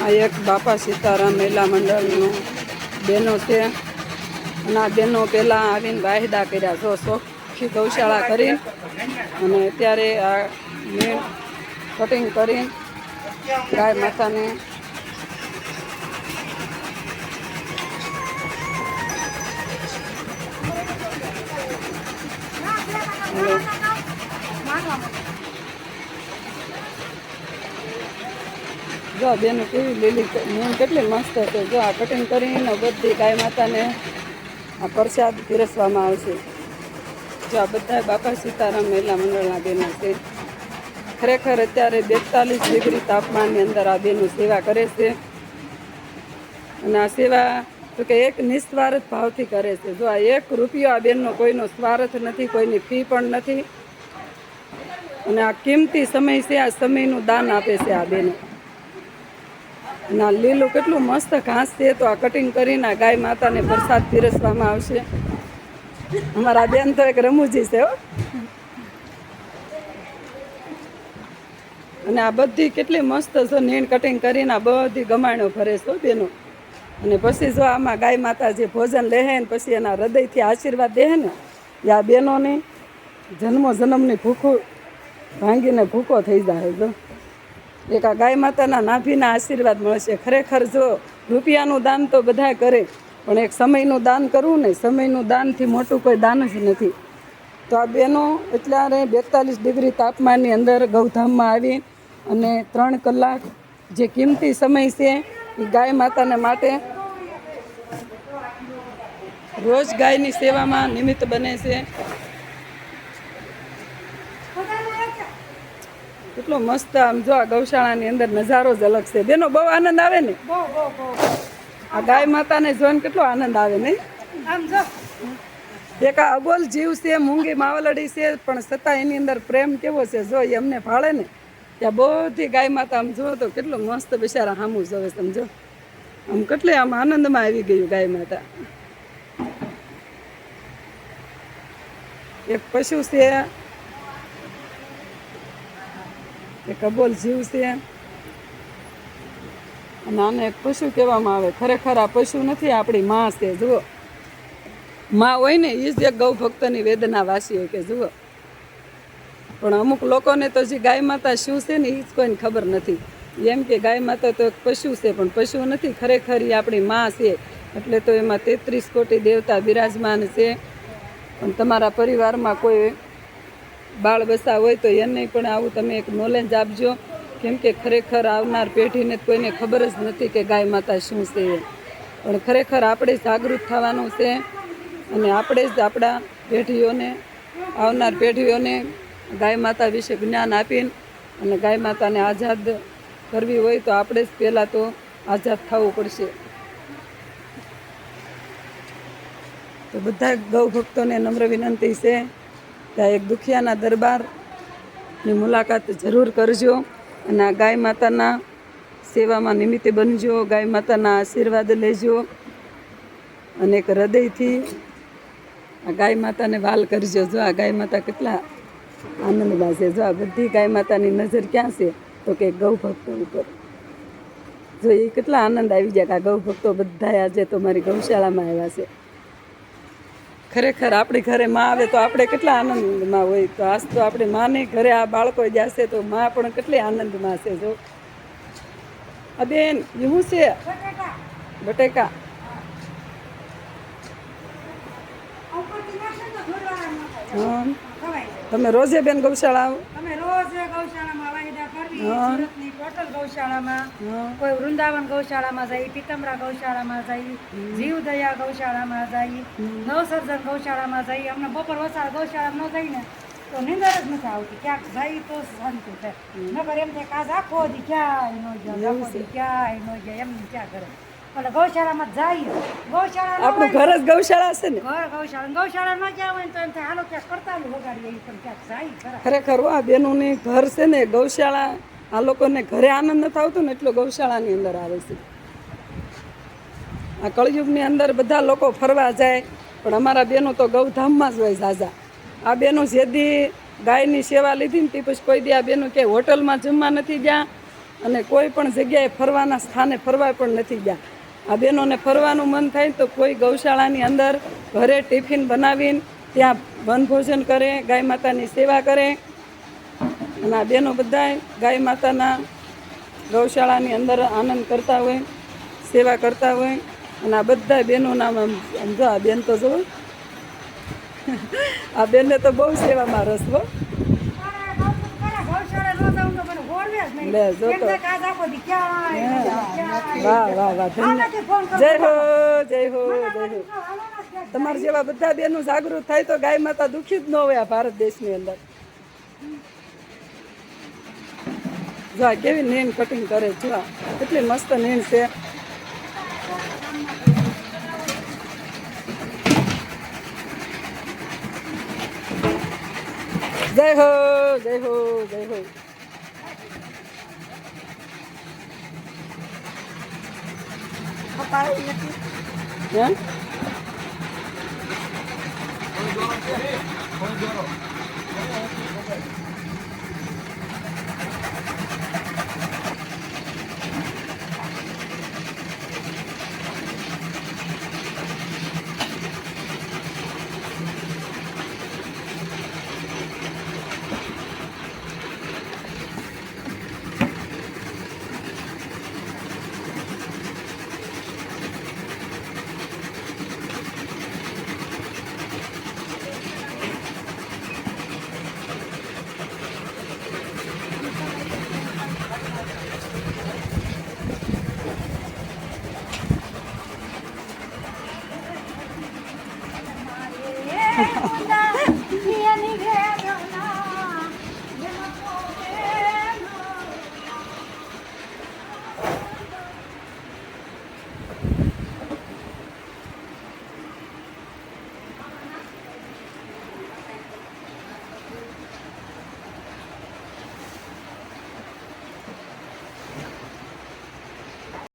આ એક બાપા સીતારામ મહિલા મંડળનું બહેનો છે અને આ બહેનો પહેલાં આવીને વાયદા કર્યા જો ચોખ્ખી ગૌશાળા કરી અને અત્યારે આ મીણ કટિંગ કરીને ગાય માતાને જો બેનો કેવી લીલી મીણ કેટલી મસ્ત છે. જો આ કટિંગ કરીને બધી ગાય માતાને આ પ્રસાદ પીરસવામાં આવશે. જો આ બધા બાપા સીતારામ મહિલા મંડળના બહેનો છે. ખરેખર અત્યારે 42 ડિગ્રી તાપમાનની અંદર આ બહેનો સેવા કરે છે અને આ સેવા તો કે એક નિસ્વાર્થ ભાવથી કરે છે. જો આ 1 રૂપિયો આ બહેનનો કોઈનો સ્વાર્થ નથી, કોઈની ફી પણ નથી અને આ કિંમતી સમય છે, આ સમયનું દાન આપે છે આ બહેનો. અને આ લીલું કેટલું મસ્ત ઘાસ છે તો આ કટિંગ કરીને આ ગાય માતાને પ્રસાદ પીરસવામાં આવશે. અમારા બેન તો એક રમૂજી છે હો. અને આ બધી કેટલી મસ્ત છે નીણ કટિંગ કરીને આ બધી ગમાણો ભરે છે બેનો. અને પછી જો આમાં ગાય માતા જે ભોજન લે ને પછી એના હૃદયથી આશીર્વાદ દે ને એ આ બહેનોની જન્મની ભૂખું ભાંગીને ભૂકો થઈ જાય. જો એક આ ગાય માતાના નાભીના આશીર્વાદ મળશે. ખરેખર જો રૂપિયાનું દાન તો બધા કરે પણ એક સમયનું દાન કરવું ને, સમયનું દાનથી મોટું કોઈ દાન જ નથી. તો આ બહેનો અત્યારે 42 ડિગ્રી તાપમાનની અંદર ગૌધામમાં આવી અને 3 કલાક જે કિંમતી સમય છે એ ગાય માતાને માટે રોજ ગાયની સેવામાં નિમિત્ત બને છે. કેટલો મસ્ત આમ જો આ ગૌશાળાની અંદર નજારો જ અલગ છે. બેનો બહુ આનંદ આવે ને આ ગાય માતાને જોઈને કેટલો આનંદ આવે નહીં? એક આ અબોલ જીવ છે, મૂંગી માવલડી છે પણ છતાં એની અંદર પ્રેમ કેવો છે જો એ અમને ભાળે ને ત્યાં બધી ગાય માતા આમ જો તો કેટલું મસ્ત બિચારા સામું જોવે. સમજો આમ કેટલી આમ આનંદમાં આવી ગયું ગાય માતા. એક પશુ છે, એક અબોલ જીવ છે અને આને એક પશુ કહેવામાં આવે. ખરેખર આ પશુ નથી, આપણી માં છે. જુઓ માં હોય ને એ જ એક ગૌ ભક્તની વેદના વાસી હોય કે જુઓ. પણ અમુક લોકોને તો જે ગાય માતા શું છે ને એ જ કોઈને ખબર નથી. એમ કે ગાય માતા તો એક પશુ છે પણ પશુ નથી, ખરેખર એ આપણી માં છે. એટલે તો એમાં 33 કોટી દેવતા બિરાજમાન છે. પણ તમારા પરિવારમાં કોઈ બાળ બસા હોય તો એને પણ આવું તમે એક નોલેજ આપજો. કેમ કે ખરેખર આવનાર પેઢીને કોઈને ખબર જ નથી કે ગાય માતા શું છે. પણ ખરેખર આપણે જાગૃત થવાનું છે અને આપણે જ આપણા પેઢીઓને, આવનાર પેઢીઓને ગાય માતા વિશે જ્ઞાન આપીને અને ગાય માતાને આઝાદ કરવી હોય તો આપણે જ પહેલાં તો આઝાદ થવું પડશે. તો બધા ગૌ ભક્તોને નમ્ર વિનંતી છે ત્યાં એક દુખિયાના દરબારની મુલાકાત જરૂર કરજો અને આ ગાય માતાના સેવામાં નિમિત્તે બનજો, ગાય માતાના આશીર્વાદ લેજો અને એક હૃદયથી આ ગાય માતાને વાલ કરજો. જો આ ગાય માતા કેટલા આનંદમાં છે. જો આ બધી ગાય માતાની નજર ક્યાં છે તો કે ગૌ ભક્તો ઉપર. જો એ કેટલા આનંદ આવી જાય કે આ ગૌ ભક્તો બધા આજે તો મારી ગૌશાળામાં આવ્યા છે. ખરેખર આપણી ઘરે માં આવે તો આપણે કેટલા આનંદમાં હોય. તો આજ તો આપણે માને ઘરે આ બાળકો જશે તો માં પણ કેટલી આનંદમાં છે. જો આ બેન એવું છે બટેકા. હા તમે રોજે બેન ગૌશાળા આવો? અમે રોજ ગૌશાળામાં વાયદા કરવી. સુરતની ટોટલ ગૌશાળામાં, કોઈ વૃંદાવન ગૌશાળામાં જાય, પીતમરા ગૌશાળામાં જાય, જીવદયા ગૌશાળામાં જાય, નવસર્જન ગૌશાળામાં જાય. અમને બપોર વસાળ ગૌશાળામાં ન જાય ને તો નીંદર જ નથી આવતી. ક્યાંક જાય તો શાંતિ થાય. નકર એમ થાય કાજ આખો દી ક્યાંય ન જાય, આખો દી ક્યાંય ન જાય, એમ ક્યાં કરે. એટલે ગૌશાળામાં જાય. ગૌશાળા આપણું ઘર જ ગૌશાળા છે ને. ઘર ગૌશાળા ન ગયા હોય તો એમ થાય હાલો ક્યાંક કરતાલું વગાડીએ પણ ક્યાંક જાય ખરા. ખરેખર આ બેનોની ઘર છે ને ગૌશાળા. આ લોકોને ઘરે આનંદ નથી આવતો ને એટલો ગૌશાળાની અંદર આવે છે. આ કળયુગની અંદર બધા લોકો ફરવા જાય પણ અમારા બેનો તો ગૌધામમાં જ હોય ઝાઝા. આ બેનો જેદી ગાયની સેવા લીધી ને તે પછી કોઈ દી આ બેનો ક્યાંય હોટલમાં જમવા નથી ગયા અને કોઈ પણ જગ્યાએ ફરવાના સ્થાને ફરવા પણ નથી ગયા. આ બહેનોને ફરવાનું મન થાય તો કોઈ ગૌશાળાની અંદર ઘરે ટિફિન બનાવીને ત્યાં વનભોજન કરે, ગાય માતાની સેવા કરે. અને આ બહેનો બધાય ગાય માતાના ગૌશાળાની અંદર આનંદ કરતા હોય, સેવા કરતા હોય. અને આ બધા બહેનોના સમજો, આ બેન તો જો આ બેનને તો બહુ સેવામાં રસ હો. લે જો તો વાહ વાહ વાહ ધન્ય. જય હો જય હો જય હો. તમારા જેવા બધા બહેનો જાગૃત થાય તો ગાય માતા દુઃખી જ ન હોય આ ભારત દેશની અંદર. જો આ કેવી નીણ કટિંગ કરે, જો આ કેટલી મસ્ત નીણ છે. જય હો જય હો જય હો. હે